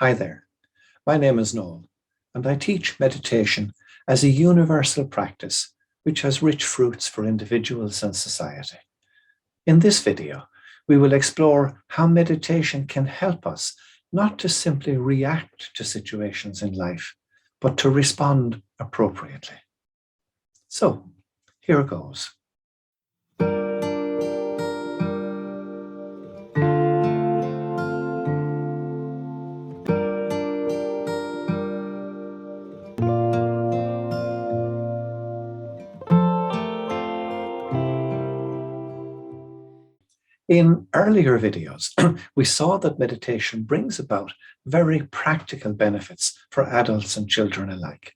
Hi there, my name is Noel, and I teach meditation as a universal practice which has rich fruits for individuals and society. In this video, we will explore how meditation can help us not to simply react to situations in life, but to respond appropriately. So, here goes. In earlier videos, we saw that meditation brings about very practical benefits for adults and children alike.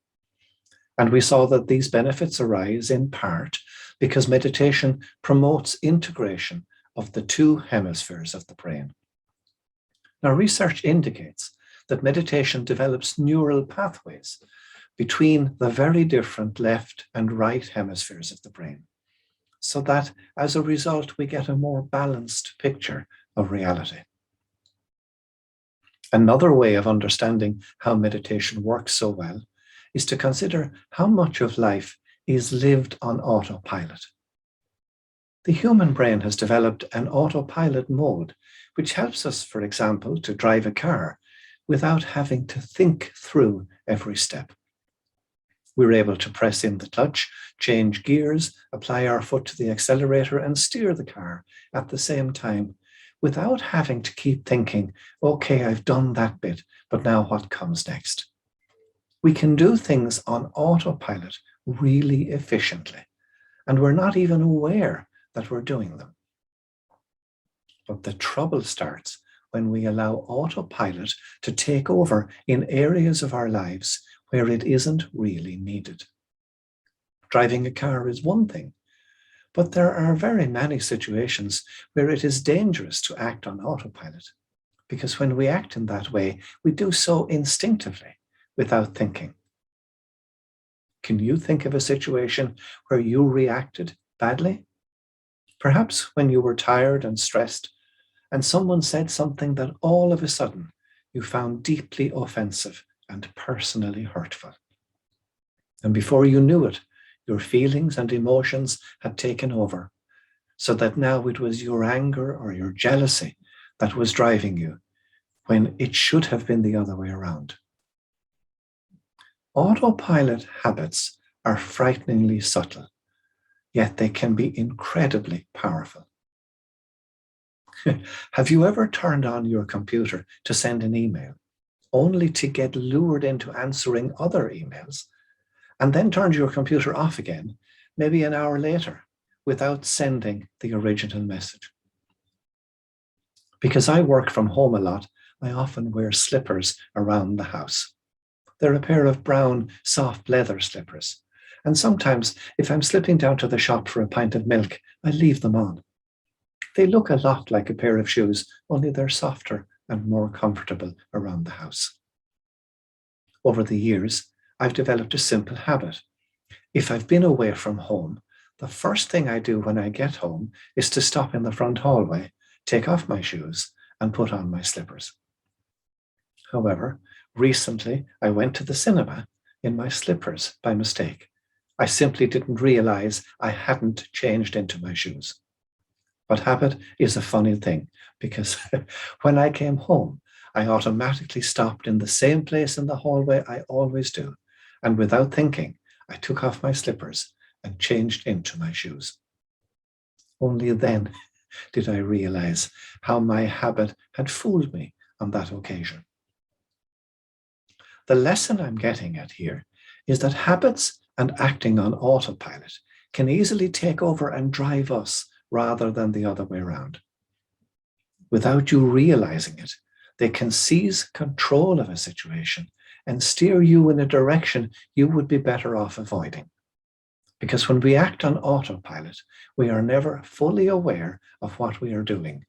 And we saw that these benefits arise in part because meditation promotes integration of the two hemispheres of the brain. Now, research indicates that meditation develops neural pathways between the very different left and right hemispheres of the brain, so that as a result, we get a more balanced picture of reality. Another way of understanding how meditation works so well is to consider how much of life is lived on autopilot. The human brain has developed an autopilot mode, which helps us, for example, to drive a car without having to think through every step. We're able to press in the clutch, change gears, apply our foot to the accelerator, and steer the car at the same time without having to keep thinking, okay, I've done that bit, but now what comes next? We can do things on autopilot really efficiently, and we're not even aware that we're doing them. But the trouble starts when we allow autopilot to take over in areas of our lives where it isn't really needed. Driving a car is one thing, but there are very many situations where it is dangerous to act on autopilot, because when we act in that way, we do so instinctively without thinking. Can you think of a situation where you reacted badly? Perhaps when you were tired and stressed, and someone said something that all of a sudden you found deeply offensive and personally hurtful. And before you knew it, your feelings and emotions had taken over, so that now it was your anger or your jealousy that was driving you, when it should have been the other way around. Autopilot habits are frighteningly subtle, yet they can be incredibly powerful. Have you ever turned on your computer to send an email, only to get lured into answering other emails, and then turned your computer off again, maybe an hour later, without sending the original message? Because I work from home a lot, I often wear slippers around the house. They're a pair of brown, soft leather slippers. And sometimes, if I'm slipping down to the shop for a pint of milk, I leave them on. They look a lot like a pair of shoes, only they're softer and more comfortable around the house. Over the years, I've developed a simple habit. If I've been away from home, the first thing I do when I get home is to stop in the front hallway, take off my shoes, and put on my slippers. However, recently I went to the cinema in my slippers by mistake. I simply didn't realize I hadn't changed into my shoes. But habit is a funny thing, because when I came home, I automatically stopped in the same place in the hallway I always do, and without thinking, I took off my slippers and changed into my shoes. Only then did I realize how my habit had fooled me on that occasion. The lesson I'm getting at here is that habits and acting on autopilot can easily take over and drive us rather than the other way around. Without you realizing it, they can seize control of a situation and steer you in a direction you would be better off avoiding. Because when we act on autopilot, we are never fully aware of what we are doing,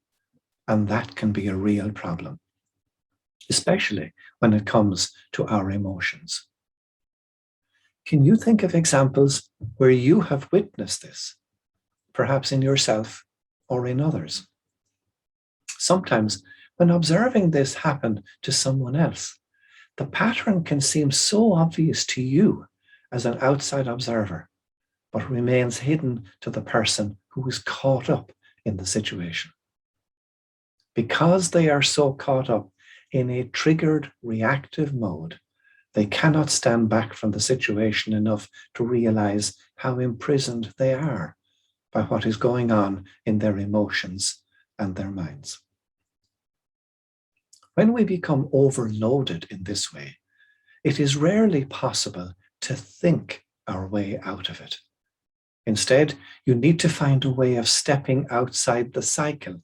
and that can be a real problem, especially when it comes to our emotions. Can you think of examples where you have witnessed this, perhaps in yourself or in others? Sometimes When observing this happen to someone else, the pattern can seem so obvious to you as an outside observer, but remains hidden to the person who is caught up in the situation. Because they are so caught up in a triggered reactive mode, they cannot stand back from the situation enough to realize how imprisoned they are by what is going on in their emotions and their minds. When we become overloaded in this way, it is rarely possible to think our way out of it. Instead, you need to find a way of stepping outside the cycle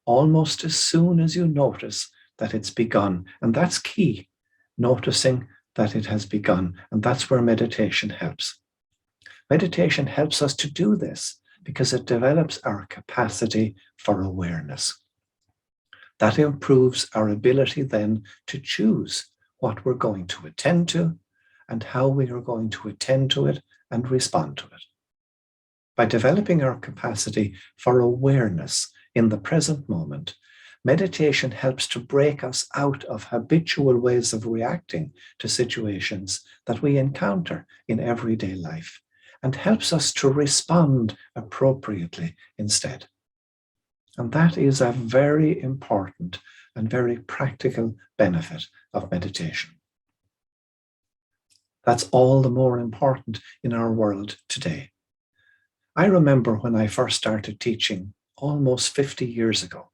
almost as soon as you notice that it's begun. And that's key, noticing that it has begun. And that's where meditation helps. Meditation helps us to do this because it develops our capacity for awareness. That improves our ability then to choose what we're going to attend to and how we are going to attend to it and respond to it. By developing our capacity for awareness in the present moment, meditation helps to break us out of habitual ways of reacting to situations that we encounter in everyday life and helps us to respond appropriately instead. And that is a very important and very practical benefit of meditation. That's all the more important in our world today. I remember when I first started teaching almost 50 years ago,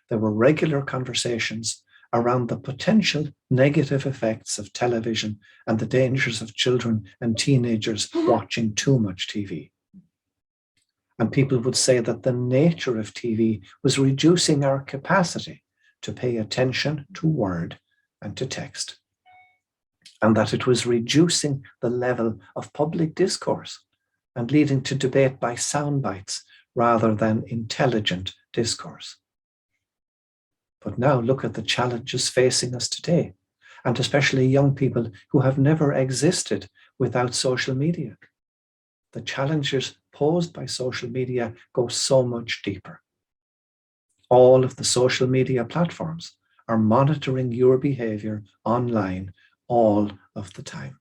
there were regular conversations around the potential negative effects of television and the dangers of children and teenagers watching too much TV. And people would say that the nature of TV was reducing our capacity to pay attention to word and to text, and that it was reducing the level of public discourse and leading to debate by sound bites rather than intelligent discourse. But now look at the challenges facing us today, and especially young people who have never existed without social media. The challenges posed by social media go so much deeper. All of the social media platforms are monitoring your behavior online all of the time.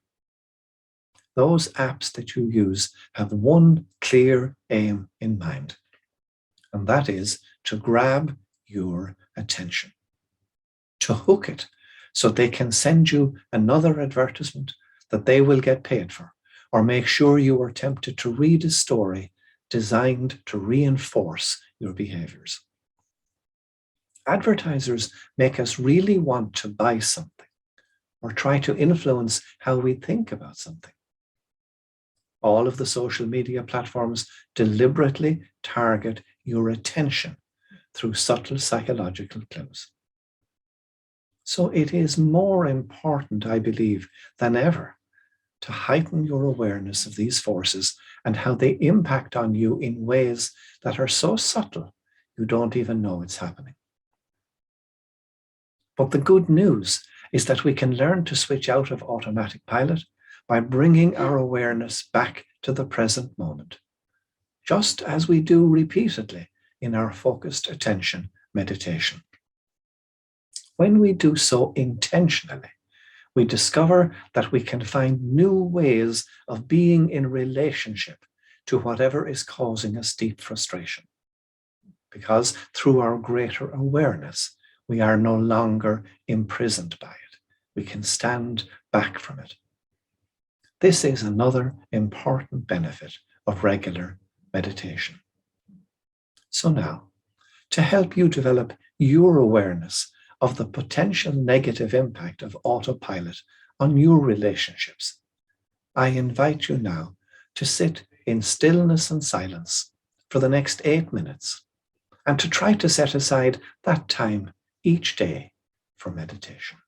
Those apps that you use have one clear aim in mind, and that is to grab your attention, to hook it so they can send you another advertisement that they will get paid for, or make sure you are tempted to read a story designed to reinforce your behaviors. Advertisers make us really want to buy something or try to influence how we think about something. All of the social media platforms deliberately target your attention through subtle psychological clues. So it is more important, I believe, than ever to heighten your awareness of these forces and how they impact on you in ways that are so subtle you don't even know it's happening. But the good news is that we can learn to switch out of automatic pilot by bringing our awareness back to the present moment, just as we do repeatedly in our focused attention meditation. When we do so intentionally, we discover that we can find new ways of being in relationship to whatever is causing us deep frustration. Because through our greater awareness, we are no longer imprisoned by it. We can stand back from it. This is another important benefit of regular meditation. So now, to help you develop your awareness of the potential negative impact of autopilot on your relationships, I invite you now to sit in stillness and silence for the next 8 minutes and to try to set aside that time each day for meditation.